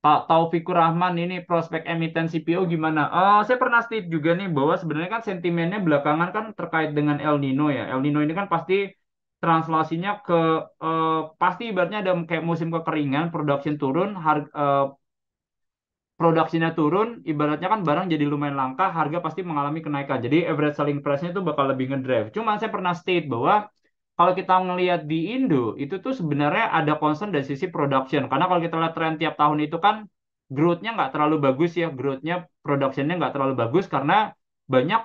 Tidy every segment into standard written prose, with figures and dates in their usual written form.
Pak Taufikur Rahman ini prospek emiten CPO gimana? Saya pernah state juga nih bahwa sebenarnya kan sentimennya belakangan kan terkait dengan El Nino ya. El Nino ini kan pasti translasinya ke pasti ibaratnya ada kayak musim kekeringan, production turun, produksinya turun, ibaratnya kan barang jadi lumayan langka, harga pasti mengalami kenaikan. Jadi average selling price-nya itu bakal lebih ngedrive. Cuma saya pernah state bahwa kalau kita ngelihat di Indo, itu tuh sebenarnya ada concern dari sisi production. Karena kalau kita lihat tren tiap tahun itu kan growth-nya nggak terlalu bagus ya, growth-nya, production-nya nggak terlalu bagus karena banyak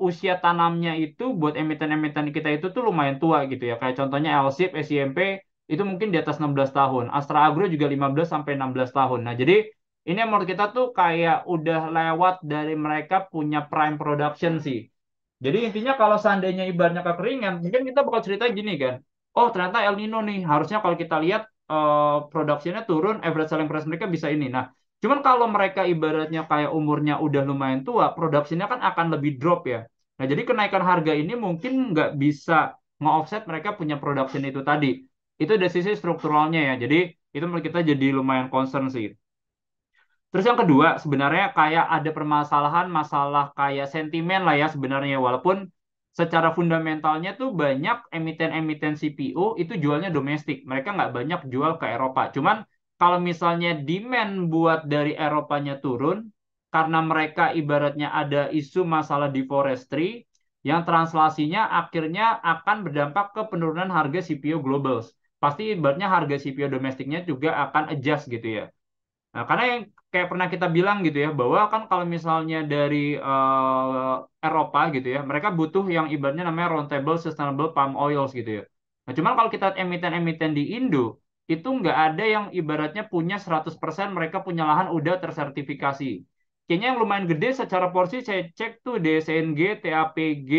usia tanamnya itu buat emiten-emiten kita itu tuh lumayan tua gitu ya. Kayak contohnya LSIP, SIMP, itu mungkin di atas 16 tahun. Astra Agro juga 15 sampai 16 tahun. Nah, jadi ini yang menurut kita tuh kayak udah lewat dari mereka punya prime production sih. Jadi intinya kalau seandainya ibaratnya kekeringan, mungkin kita bakal cerita gini kan. Oh ternyata El Nino nih, harusnya kalau kita lihat produksinya turun, average selling price mereka bisa ini. Nah, cuman kalau mereka ibaratnya kayak umurnya udah lumayan tua, produksinya kan akan lebih drop ya. Nah, jadi kenaikan harga ini mungkin nggak bisa nge-offset mereka punya production itu tadi. Itu dari sisi strukturalnya ya. Jadi itu menurut kita jadi lumayan concern sih. Terus yang kedua, sebenarnya kayak ada permasalahan masalah kayak sentimen lah ya sebenarnya. Walaupun secara fundamentalnya tuh banyak emiten-emiten CPO itu jualnya domestik. Mereka nggak banyak jual ke Eropa. Cuman kalau misalnya demand buat dari Eropanya turun, karena mereka ibaratnya ada isu masalah deforestry, yang translasinya akhirnya akan berdampak ke penurunan harga CPO global. Pasti ibaratnya harga CPO domestiknya juga akan adjust gitu ya. Nah, karena yang kayak pernah kita bilang gitu ya, bahwa kan kalau misalnya dari Eropa gitu ya, mereka butuh yang ibaratnya namanya Roundtable Sustainable Palm Oils gitu ya. Nah, cuman kalau kita emiten-emiten di Indo, itu nggak ada yang ibaratnya punya 100% mereka punya lahan udah tersertifikasi. Kayaknya yang lumayan gede secara porsi saya cek tuh DSNG, TAPG,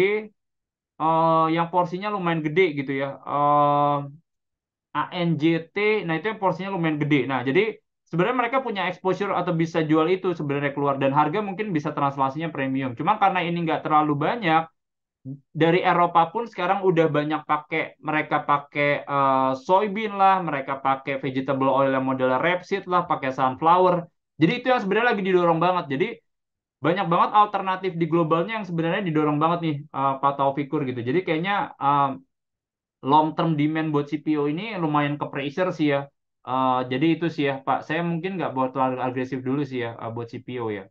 yang porsinya lumayan gede gitu ya. ANJT, nah itu yang porsinya lumayan gede. Nah, jadi sebenarnya mereka punya exposure atau bisa jual itu sebenarnya keluar dan harga mungkin bisa translasinya premium. Cuma karena ini nggak terlalu banyak, dari Eropa pun sekarang udah banyak mereka pakai soybean lah, mereka pakai vegetable oil yang model rapeseed lah, pakai sunflower. Jadi itu yang sebenarnya lagi didorong banget. Jadi banyak banget alternatif di globalnya yang sebenarnya didorong banget nih Pak Taufikur gitu. Jadi kayaknya long term demand buat CPO ini lumayan ke pressure sih ya. Jadi itu sih ya Pak. Saya mungkin nggak buat terlalu agresif dulu sih ya buat CPO ya.